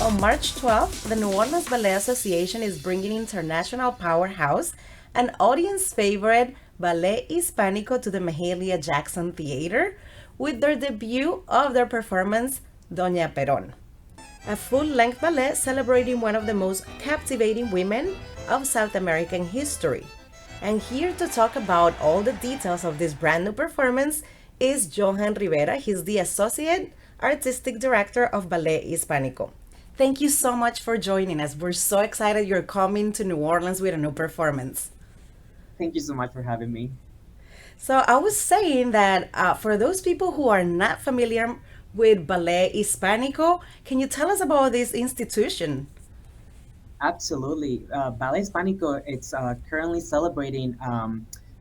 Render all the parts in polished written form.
On March 12th, the New Orleans Ballet Association is bringing international powerhouse and audience favorite Ballet Hispánico to the Mahalia Jackson Theater with their debut of their performance, Doña Perón, a full length ballet celebrating one of the most captivating women of South American history. And here to talk about all the details of this brand new performance is Johan Rivera. He's the Associate Artistic Director of Ballet Hispánico. Thank you so much for joining us. We're so excited you're coming to New Orleans with a new performance. Thank you so much for having me. So I was saying that for those people who are not familiar with Ballet Hispánico, can you tell us about this institution? Absolutely. Ballet Hispánico, it's currently celebrating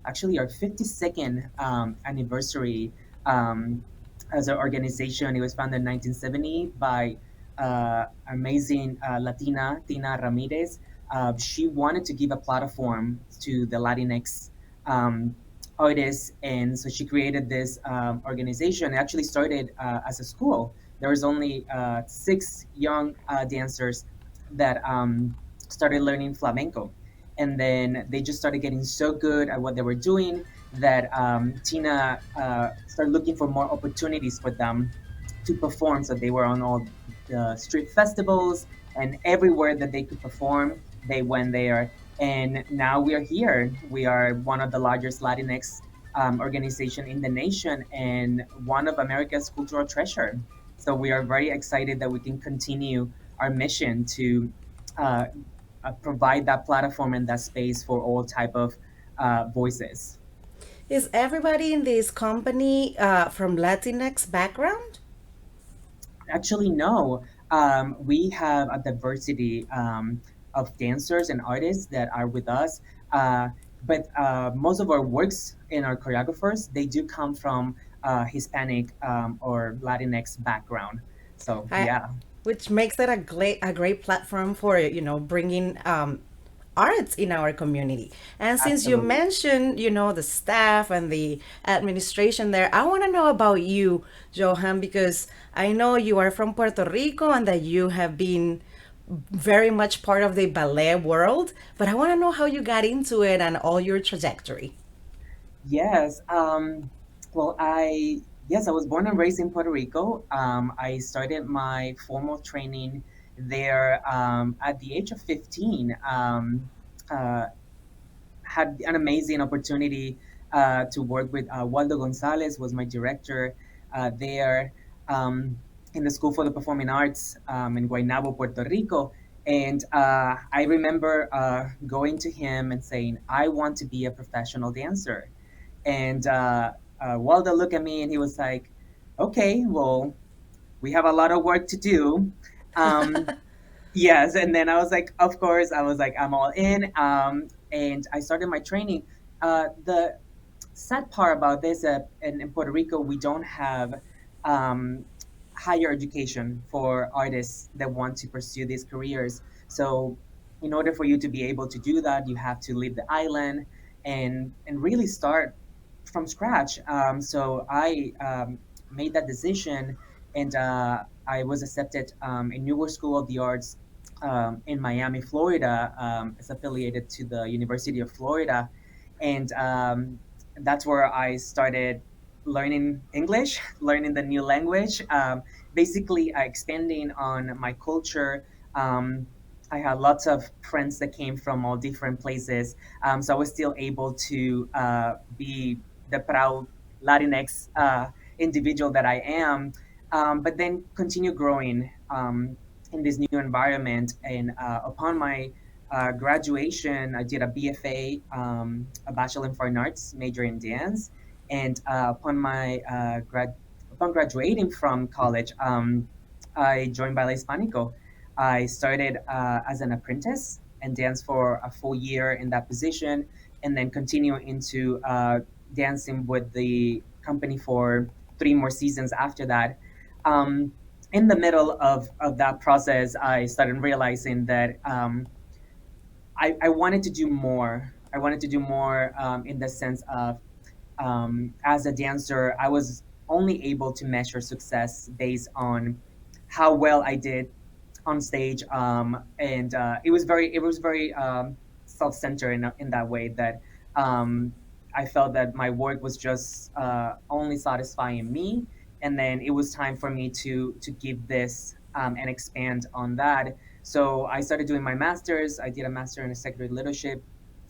actually our 52nd anniversary as an organization. It was founded in 1970 by amazing Latina, Tina Ramirez. She wanted to give a platform to the Latinx um, artists, and so she created this organization. It actually started as a school. There was only six young dancers that started learning flamenco. And then they just started getting so good at what they were doing that Tina started looking for more opportunities for them to perform. So they were on all the street festivals and everywhere that they could perform, they went there. And now we are here. We are one of the largest Latinx organization in the nation and one of America's cultural treasure. So we are very excited that we can continue our mission to uh, provide that platform and that space for all type of voices. Is everybody in this company from Latinx background? Actually, no. We have a diversity of dancers and artists that are with us, uh, but most of our works and our choreographers they do come from Hispanic or Latinx background. So I, yeah, which makes it a great platform for bringing arts in our community. And since you absolutely. mentioned the staff and the administration there, I want to know about you, Johan, because I know you are from Puerto Rico and that you have been very much part of the ballet world, but I want to know how you got into it and all your trajectory. Yes. Well, I was born and raised in Puerto Rico. I started my formal training there at the age of 15. Uh, had an amazing opportunity to work with Waldo Gonzalez was my director there in the School for the Performing Arts in Guaynabo, Puerto Rico. And I remember going to him and saying, I want to be a professional dancer. And Waldo looked at me and he was like, okay, well, we have a lot of work to do. Um, yes. And then I was like, of course, I was like, I'm all in. And I started my training. The sad part about this, in Puerto Rico, we don't have um, higher education for artists that want to pursue these careers. So, in order for you to be able to do that, you have to leave the island and really start from scratch. So I made that decision, and I was accepted in Newark School of the Arts in Miami, Florida. It's affiliated to the University of Florida, and that's where I started learning English, learning the new language, basically expanding on my culture. Um, I had lots of friends that came from all different places, so I was still able to be the proud Latinx individual that I am, but then continue growing in this new environment. And upon my graduation, I did a BFA, a Bachelor in Fine Arts, major in dance. And upon graduating from college, I joined Ballet Hispánico. I started as an apprentice and danced for a full year in that position, and then continue into dancing with the company for three more seasons after that. Um, in the middle of that process, I started realizing that I wanted to do more. I wanted to do more in the sense of as a dancer, I was only able to measure success based on how well I did on stage, and it was very self-centered in that way that um, I felt that my work was just only satisfying me, and then it was time for me to give this and expand on that. So I started doing my master's. I did a master in executive leadership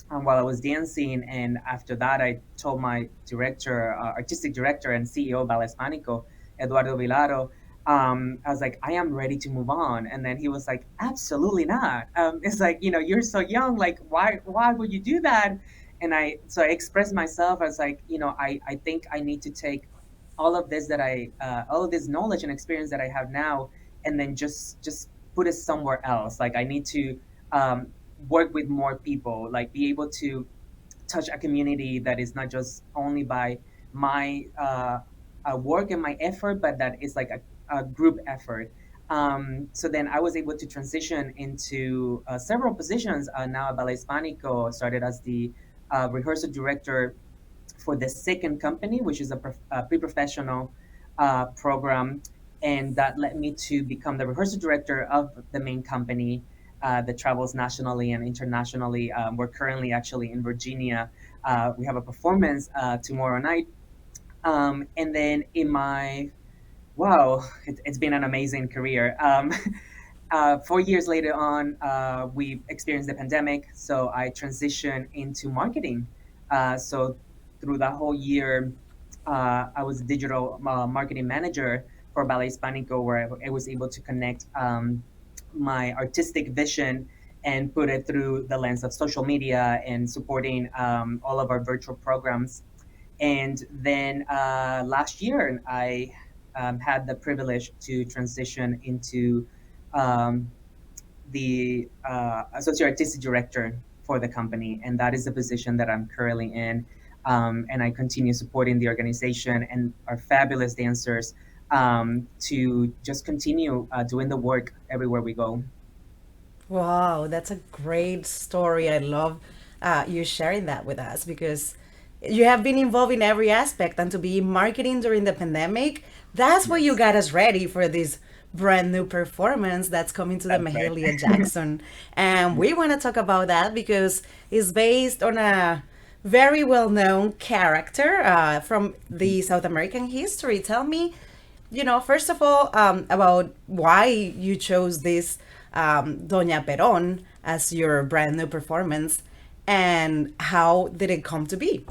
while I was dancing. And after that, I told my director, artistic director and CEO of Ballet Hispánico, Eduardo Vilaro, I was like, I am ready to move on. And then he was like, absolutely not. It's like, you're so young. Like, why would you do that? So I expressed myself. I was like, I think I need to take all of this knowledge and experience that I have now, and then just put it somewhere else. Like, I need to work with more people, like be able to touch a community that is not just only by my work and my effort, but that is like a group effort. So then I was able to transition into several positions. Now at Ballet Hispánico, started as the rehearsal director for the second company, which is a pre-professional program, and that led me to become the rehearsal director of the main company that travels nationally and internationally. We're currently actually in Virginia. We have a performance tomorrow night, and then in my wow, it's been an amazing career. 4 years later on, we experienced the pandemic, so I transitioned into marketing. So through that whole year, I was a digital marketing manager for Ballet Hispánico, where I was able to connect my artistic vision and put it through the lens of social media and supporting all of our virtual programs. And then last year, I had the privilege to transition into um, the associate artistic director for the company, and that is the position that I'm currently in. And I continue supporting the organization and our fabulous dancers to just continue doing the work everywhere we go. Wow, that's a great story. I love you sharing that with us because you have been involved in every aspect, and to be in marketing during the pandemic, that's what you Yes, got us ready for this brand new performance that's coming to the that's Mahalia right. Jackson. And we Yes. want to talk about that because it's based on a very well known character from the South American history. Tell me, first of all, about why you chose this Doña Perón as your brand new performance, and how did it come to be?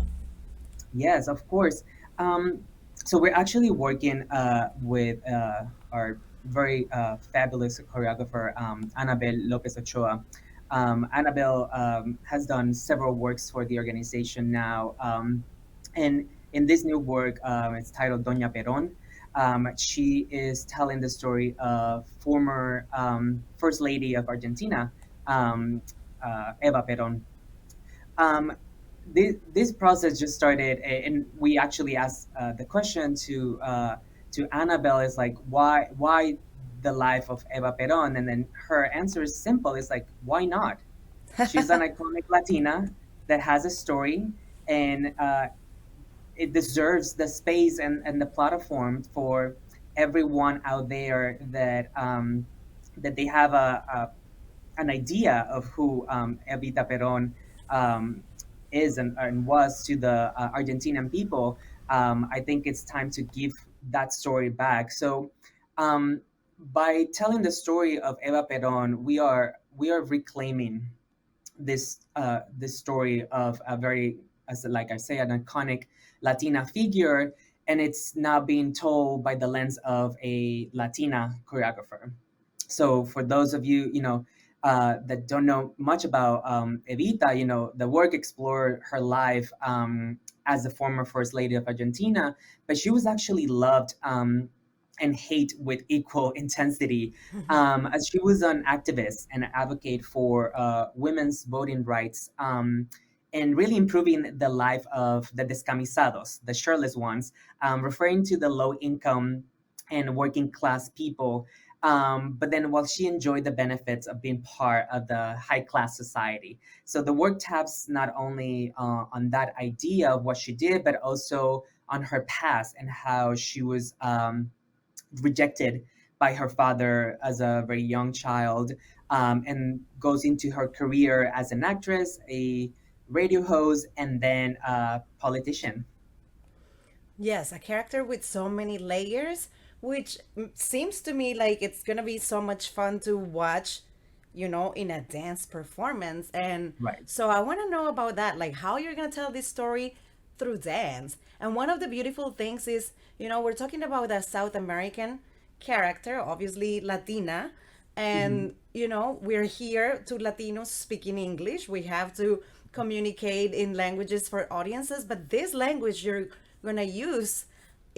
Yes, of course. Um, so we're actually working with our very fabulous choreographer, Annabel Lopez Ochoa. Annabel has done several works for the organization now. And in this new work, it's titled Doña Perón. She is telling the story of former First Lady of Argentina, um, Eva Perón. Um, this process just started, and we actually asked the question to Annabelle, is like, why the life of Eva Perón? And then her answer is simple. It's like, why not? She's an iconic Latina that has a story, and it deserves the space and the platform for everyone out there that they have an idea of who Evita Peron um, is and was to the Argentinian people. I think it's time to give that story back. So, um, by telling the story of Eva Peron, we are reclaiming this story of a very, as like I say, an iconic Latina figure, and it's now being told by the lens of a Latina choreographer. So for those of you, that don't know much about Evita, the work explored her life as the former first lady of Argentina, but she was actually loved and hate with equal intensity, as she was an activist and an advocate for women's voting rights. And really improving the life of the descamisados, the shirtless ones, referring to the low income and working class people. But then, while she enjoyed the benefits of being part of the high class society. So the work taps not only on that idea of what she did, but also on her past and how she was rejected by her father as a very young child, and goes into her career as an actress, a radio host, and then a politician. Yes, a character with so many layers, which seems to me like it's gonna be so much fun to watch, in a dance performance. And Right. so I want to know about that, like how you're gonna tell this story through dance. And one of the beautiful things is, we're talking about a South American character, obviously Latina, Mhm. and we're here to Latinos speaking English. We have to communicate in languages for audiences, but this language you're gonna use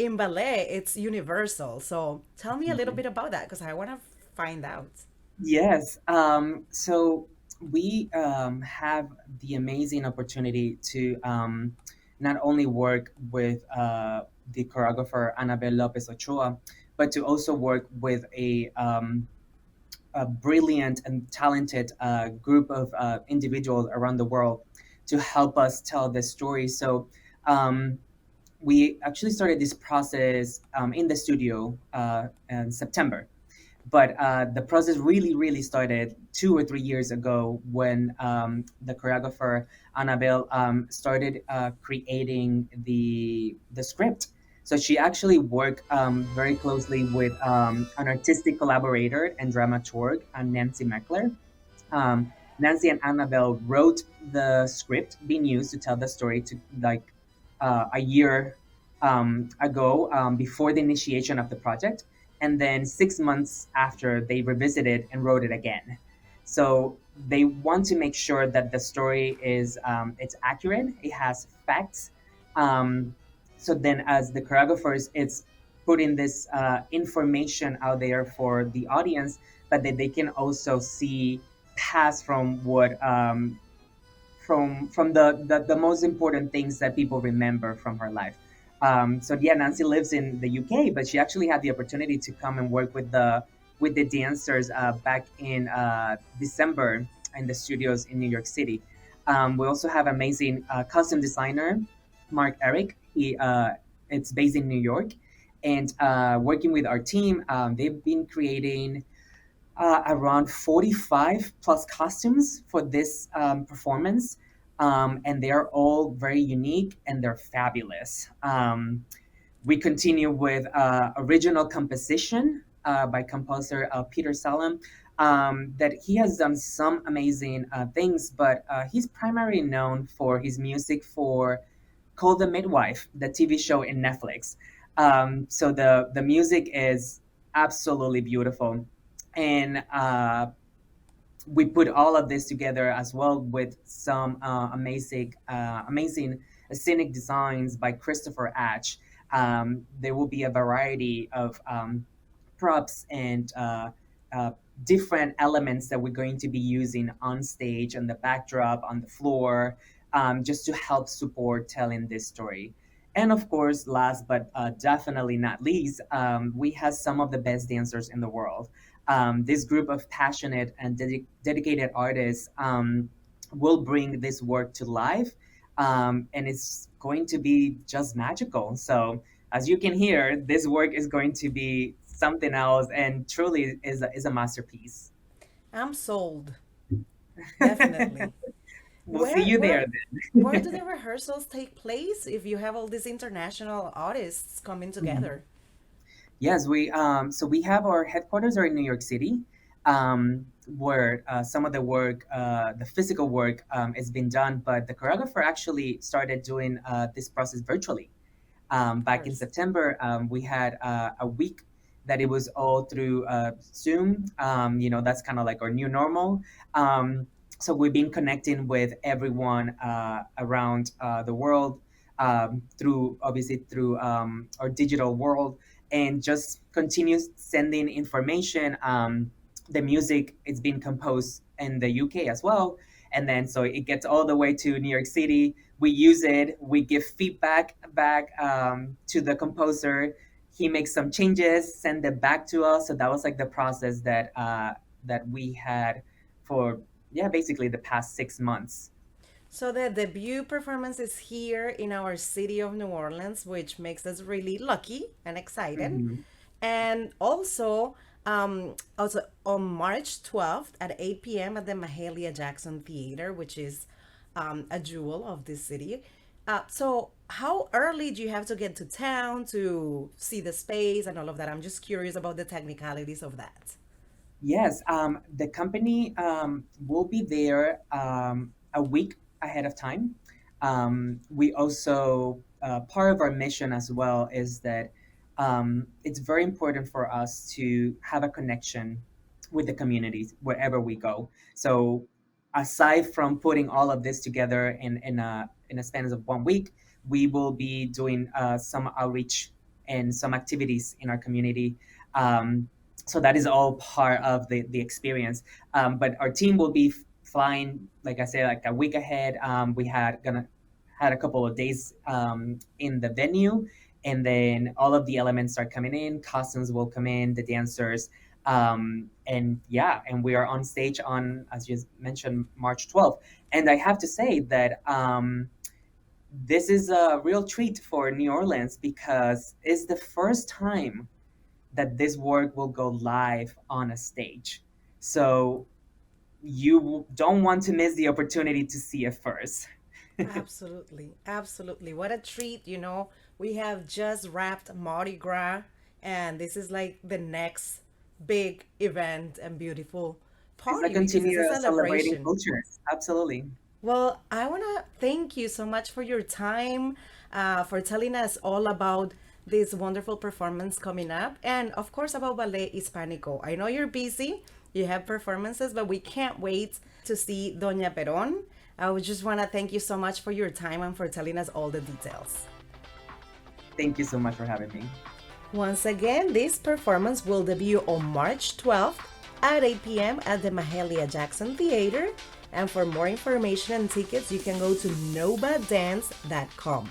in ballet, it's universal. So tell me a little bit about that because I want to find out. Yes. So we have the amazing opportunity to not only work with the choreographer Anabel Lopez Ochoa, but to also work with a brilliant and talented group of individuals around the world to help us tell this story. So um, we actually started this process in the studio in September, but the process really started 2 or 3 years ago when the choreographer Annabelle started creating the script. So she actually worked very closely with an artistic collaborator and dramaturg, Nancy Meckler. Nancy and Annabelle wrote the script being used to tell the story to like a year ago, before the initiation of the project, and then 6 months after they revisited and wrote it again. So they want to make sure that the story is it's accurate, it has facts. Um, so then, as the choreographers, it's putting this information out there for the audience, but that they can also see past from what from the most important things that people remember from her life. So yeah, Nancy lives in the UK, but she actually had the opportunity to come and work with the dancers back in December in the studios in New York City. We also have amazing costume designer Mark Eric. He it's based in New York, and working with our team, they've been creating around 45 plus costumes for this performance. And they're all very unique and they're fabulous. We continue with original composition by composer Peter Salem. That he has done some amazing things, but he's primarily known for his music for Call the Midwife, the TV show in Netflix. So the music is absolutely beautiful, and we put all of this together as well with some amazing scenic designs by Christopher Atch. There will be a variety of props and uh, different elements that we're going to be using on stage, on the backdrop, on the floor, just to help support telling this story. And of course, last but definitely not least, we have some of the best dancers in the world. This group of passionate and dedicated artists will bring this work to life, and it's going to be just magical. So, as you can hear, this work is going to be something else and truly is a masterpiece. I'm sold, definitely. We'll see Where you where there where do then. the rehearsals take place if you have all these international artists coming Mhm. together? Yes, we have our headquarters are in New York City, where some of the work, the physical work, is being done. But the choreographer actually started doing this process virtually. Of Back in course. September, we had a week that it was all through Zoom. That's kind of like our new normal. Um, so we've been connecting with everyone around the world, through obviously through our digital world, and just continue sending information. The music is being composed in the UK as well, and then so it gets all the way to New York City. We use it, we give feedback back to the composer. He makes some changes, send it back to us. So that was like the process that we had for, yeah, basically the past 6 months. So the debut performance is here in our city of New Orleans, which makes us really lucky and excited. Hmm. And also, Also on March 12th at 8 p.m. at the Mahalia Jackson Theater, which is a jewel of this city. So, how early do you have to get to town to see the space and all of that? I'm just curious about the technicalities of that. Yes, the company will be there a week ahead of time. We also, part of our mission as well is that it's very important for us to have a connection with the communities wherever we go. So, aside from putting all of this together in a span of 1 week, we will be doing some outreach and some activities in our community. So that is all part of the experience. But our team will be flying, like I said, like a week ahead. We had a couple of days in the venue, and then all of the elements are coming in. Costumes will come in, the dancers, and yeah, and we are on stage on, as you mentioned, March 12th. And I have to say that this is a real treat for New Orleans because it's the first time that this work will go live on a stage. So you don't want to miss the opportunity to see it first. Absolutely, absolutely. What a treat, you know. We have just wrapped Mardi Gras, and this is like the next big event and beautiful It's a party because it's a continuous celebrating celebration. cultures. Absolutely. Well, I want to thank you so much for your time, for telling us all about this wonderful performance coming up, and of course about Ballet Hispánico. I know you're busy, you have performances, but we can't wait to see Doña Perón. I would just want to thank you so much for your time and for telling us all the details. Thank you so much for having me. Once again, this performance will debut on March 12th at 8 p.m. at the Mahalia Jackson Theater. And for more information and tickets, you can go to nobadance.com.